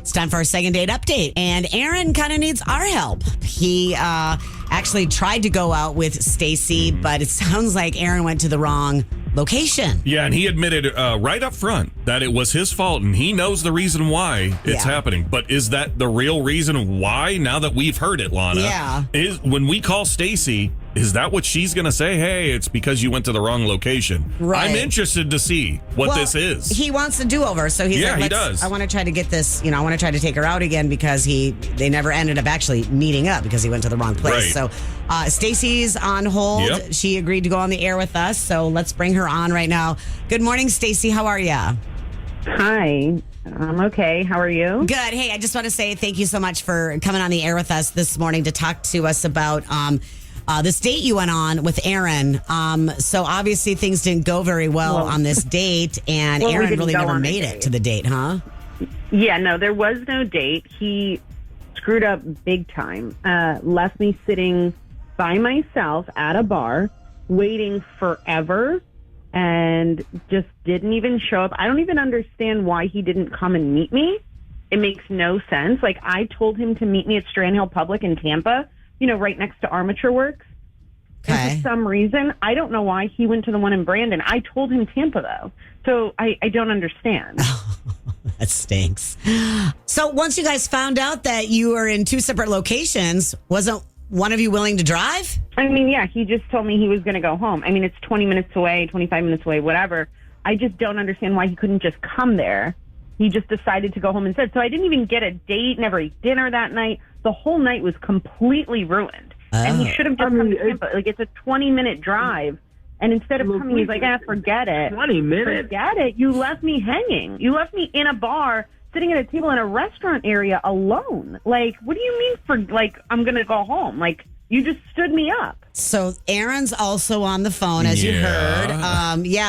It's time for our second date update. And Aaron kind of needs our help. He actually tried to go out with Stacy, but it sounds like Aaron went to the wrong location. Yeah, and he admitted right up front that it was his fault, and he knows the reason why it's happening. But is that the real reason why, now that we've heard it, Lana? Yeah. Is when we call Stacy, is that what she's going to say? Hey, it's because you went to the wrong location. Right. I'm interested to see what this is. He wants a do-over, so he's like, he does. I want to try to get this, I want to try to take her out again because they never ended up actually meeting up because he went to the wrong place. Right. So Stacy's on hold. Yep. She agreed to go on the air with us, so let's bring her on right now. Good morning, Stacy. How are you? Hi. I'm okay. How are you? Good. Hey, I just want to say thank you so much for coming on the air with us this morning to talk to us about this date you went on with Aaron. So obviously things didn't go very well on this date, and Aaron really never made it to the date, huh? Yeah, no, there was no date. He screwed up big time. Left me sitting by myself at a bar, waiting forever, and just didn't even show up. I don't even understand why he didn't come and meet me. It makes no sense. Like, I told him to meet me at Strand Hill Public in Tampa, right next to Armature Works. Okay. And for some reason, I don't know why he went to the one in Brandon. I told him Tampa, though. So I don't understand. That stinks. So once you guys found out that you were in two separate locations, wasn't one of you willing to drive? I mean, yeah, he just told me he was going to go home. I mean, it's 20 minutes away, 25 minutes away, whatever. I just don't understand why he couldn't just come there. He just decided to go home instead. So I didn't even get a date, never ate dinner that night. The whole night was completely ruined. And he should have just come to Tampa. Like, it's a 20-minute drive. And instead of coming, he's like, forget it. 20 minutes? Forget it. You left me hanging. You left me in a bar, sitting at a table in a restaurant area alone. Like, what do you mean I'm going to go home? Like, you just stood me up. So Aaron's also on the phone, as you heard.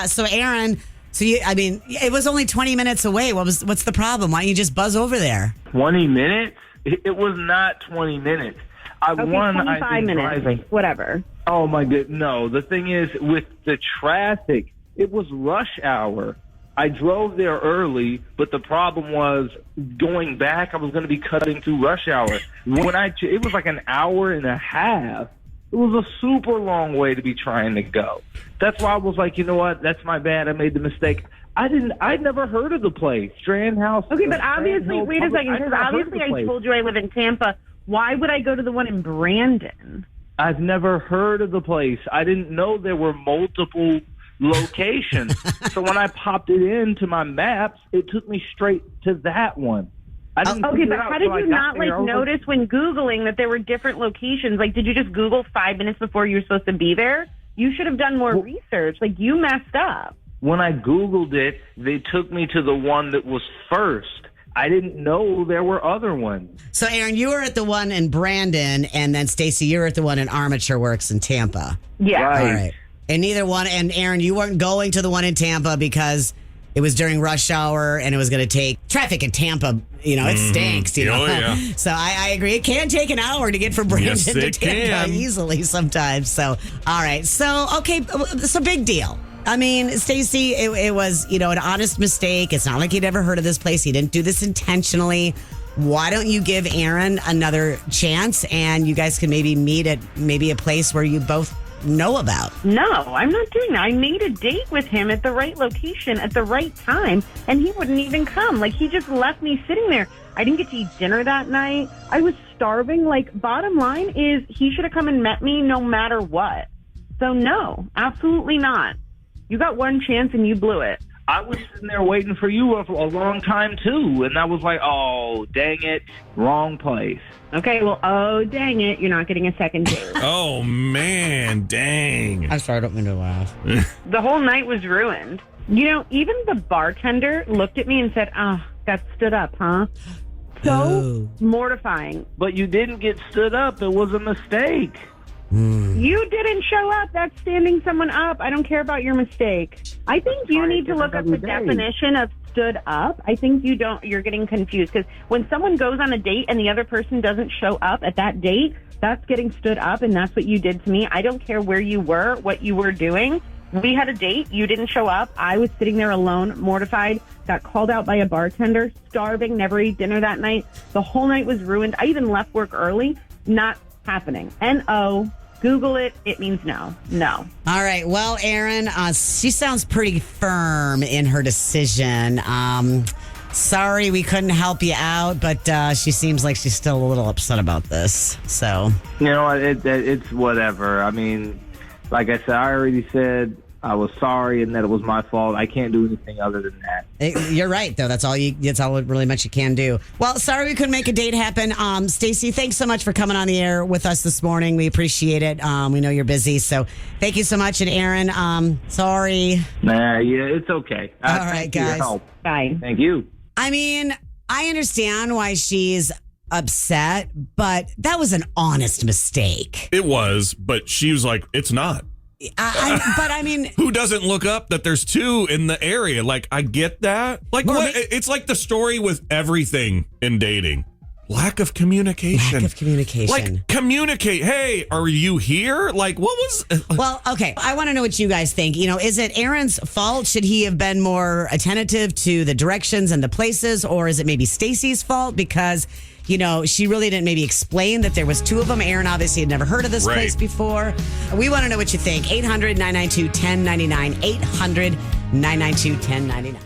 So Aaron, it was only 20 minutes away. What's the problem? Why don't you just buzz over there? 20 minutes? It was not 20 minutes. 25 minutes, driving. Whatever. Oh, my God. No, the thing is, with the traffic, it was rush hour. I drove there early, but the problem was going back, I was going to be cutting through rush hour. It was like an hour and a half. It was a super long way to be trying to go. That's why I was like, you know what? That's my bad. I made the mistake. I'd never heard of the place. Strand House. Okay, but obviously, wait a second, because obviously I told you I live in Tampa. Why would I go to the one in Brandon? I've never heard of the place. I didn't know there were multiple locations. So when I popped it into my maps, it took me straight to that one. Okay, but how did you not notice when Googling that there were different locations? Like, did you just Google 5 minutes before you were supposed to be there? You should have done more research. Like, you messed up. When I Googled it, they took me to the one that was first. I didn't know there were other ones. So, Aaron, you were at the one in Brandon, and then, Stacy, you were at the one in Armature Works in Tampa. Yeah. Right. All right. And neither one, and Aaron, you weren't going to the one in Tampa because it was during rush hour and it was going to take traffic in Tampa. It stinks. Oh, yeah. So I agree. It can take an hour to get from Brandon to Tampa easily sometimes. So, all right. So, okay. So, big deal. I mean, Stacy, it was, an honest mistake. It's not like he'd ever heard of this place. He didn't do this intentionally. Why don't you give Aaron another chance and you guys can maybe meet at maybe a place where you both know about? No, I'm not doing that. I made a date with him at the right location at the right time, and he wouldn't even come. Like, he just left me sitting there. I didn't get to eat dinner that night. I was starving. Like, bottom line is he should have come and met me no matter what. So, no, absolutely not. You got one chance and you blew it. I was sitting there waiting for you for a long time, too. And I was like, oh, dang it, wrong place. Okay, well, oh, dang it, you're not getting a second date. Oh, man, dang. I'm sorry, I don't mean to laugh. The whole night was ruined. Even the bartender looked at me and said, got stood up, huh? So mortifying. But you didn't get stood up. It was a mistake. You didn't show up. That's standing someone up. I don't care about your mistake. I think you need to look up the definition of stood up. I think you're getting confused because when someone goes on a date and the other person doesn't show up at that date, that's getting stood up, and that's what you did to me. I don't care where you were, what you were doing. We had a date. You didn't show up. I was sitting there alone, mortified, got called out by a bartender, starving, never ate dinner that night. The whole night was ruined. I even left work early. Not happening. N-O. Google it. It means no. No. All right. Well, Aaron, she sounds pretty firm in her decision. Sorry we couldn't help you out, but she seems like she's still a little upset about this. So, You know, it's whatever. I mean, like I said, I already said I was sorry and that it was my fault. I can't do anything other than that. you're right, though. That's all really much you can do. Well, sorry we couldn't make a date happen. Stacy, thanks so much for coming on the air with us this morning. We appreciate it. We know you're busy, so thank you so much. And Aaron, sorry. Nah, yeah, it's okay. All right, Thank you for your guys. help. Bye. Thank you. I mean, I understand why she's upset, but that was an honest mistake. It was, but she was like, it's not. But I mean, Who doesn't look up that there's two in the area? Like, I get that. Like, Well, what? It's like the story with everything in dating. Lack of communication. lack of communication. Like, communicate. Hey, are you here? Like, what was... Well, okay. I want to know what you guys think. You know, is it Aaron's fault? Should he have been more attentive to the directions and the places? Or is it maybe Stacy's fault? Because, you know, she really didn't maybe explain that there was two of them. Aaron obviously had never heard of this place before. We want to know what you think. 800-992-1099. 800-992-1099.